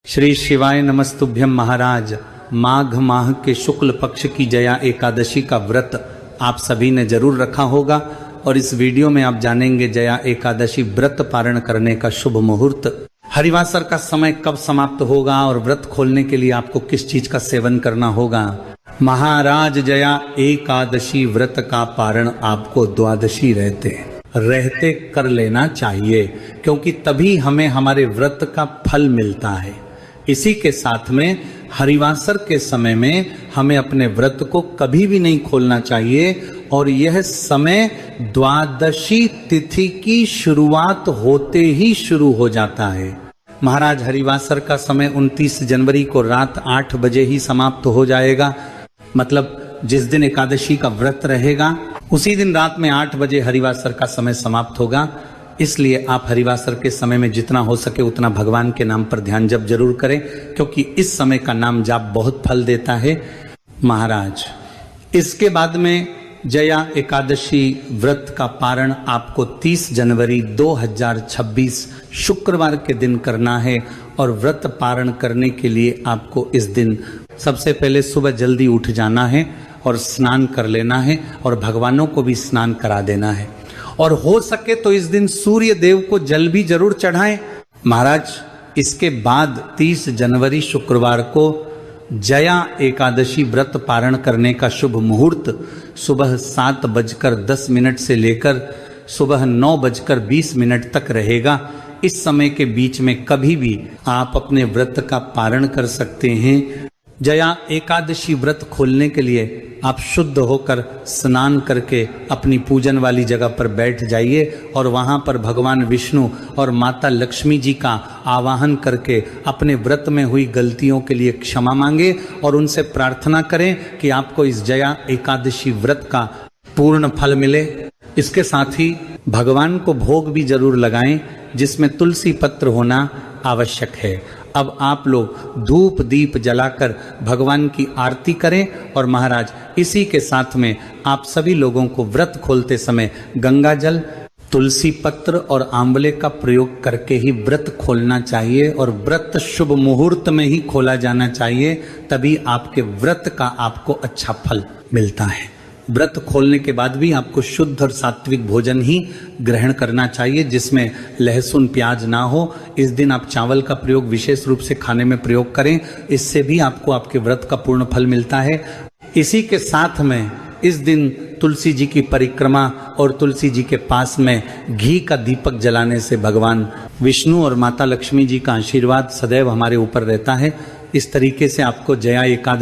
श्री शिवाय नमस्तुभ्यम महाराज। माघ माह के शुक्ल पक्ष की जया एकादशी का व्रत आप सभी ने जरूर रखा होगा और इस वीडियो में आप जानेंगे जया एकादशी व्रत पारण करने का शुभ मुहूर्त, हरिवासर का समय कब समाप्त होगा और व्रत खोलने के लिए आपको किस चीज का सेवन करना होगा। महाराज, जया एकादशी व्रत का पारण आपको द्वादशी रहते कर लेना चाहिए, क्योंकि तभी हमें हमारे व्रत का फल मिलता है। इसी के साथ में हरिवासर के समय में हमें अपने व्रत को कभी भी नहीं खोलना चाहिए और यह समय द्वादशी तिथि की शुरुआत होते ही शुरू हो जाता है। महाराज, हरिवासर का समय 29 जनवरी को रात 8 बजे ही समाप्त हो जाएगा। मतलब जिस दिन एकादशी का व्रत रहेगा उसी दिन रात में 8 बजे हरिवासर का समय समाप्त होगा। इसलिए आप हरिवासर के समय में जितना हो सके उतना भगवान के नाम पर ध्यान जप जरूर करें, क्योंकि इस समय का नाम जाप बहुत फल देता है। महाराज, इसके बाद में जया एकादशी व्रत का पारण आपको 30 जनवरी 2026 शुक्रवार के दिन करना है और व्रत पारण करने के लिए आपको इस दिन सबसे पहले सुबह जल्दी उठ जाना है और स्नान कर लेना है और भगवानों को भी स्नान करा देना है और हो सके तो इस दिन सूर्य देव को जल भी जरूर चढ़ाएं। महाराज, इसके बाद 30 जनवरी शुक्रवार को जया एकादशी व्रत पारण करने का शुभ मुहूर्त सुबह 7:10 से लेकर सुबह 9:20 तक रहेगा। इस समय के बीच में कभी भी आप अपने व्रत का पारण कर सकते हैं। जया एकादशी व्रत खोलने के लिए आप शुद्ध होकर स्नान करके अपनी पूजन वाली जगह पर बैठ जाइए और वहां पर भगवान विष्णु और माता लक्ष्मी जी का आवाहन करके अपने व्रत में हुई गलतियों के लिए क्षमा मांगे और उनसे प्रार्थना करें कि आपको इस जया एकादशी व्रत का पूर्ण फल मिले। इसके साथ ही भगवान को भोग भी जरूर लगाएं, जिसमें तुलसी पत्र होना आवश्यक है। अब आप लोग धूप दीप जलाकर भगवान की आरती करें और महाराज, इसी के साथ में आप सभी लोगों को व्रत खोलते समय गंगा जल, तुलसी पत्र और आंवले का प्रयोग करके ही व्रत खोलना चाहिए और व्रत शुभ मुहूर्त में ही खोला जाना चाहिए, तभी आपके व्रत का आपको अच्छा फल मिलता है। व्रत खोलने के बाद भी आपको शुद्ध और सात्विक भोजन ही ग्रहण करना चाहिए, जिसमें लहसुन प्याज ना हो। इस दिन आप चावल का प्रयोग विशेष रूप से खाने में प्रयोग करें, इससे भी आपको आपके व्रत का पूर्ण फल मिलता है। इसी के साथ में इस दिन तुलसी जी की परिक्रमा और तुलसी जी के पास में घी का दीपक जलाने से भगवान विष्णु और माता लक्ष्मी जी का आशीर्वाद सदैव हमारे ऊपर रहता है। इस तरीके से आपको जया एकादशी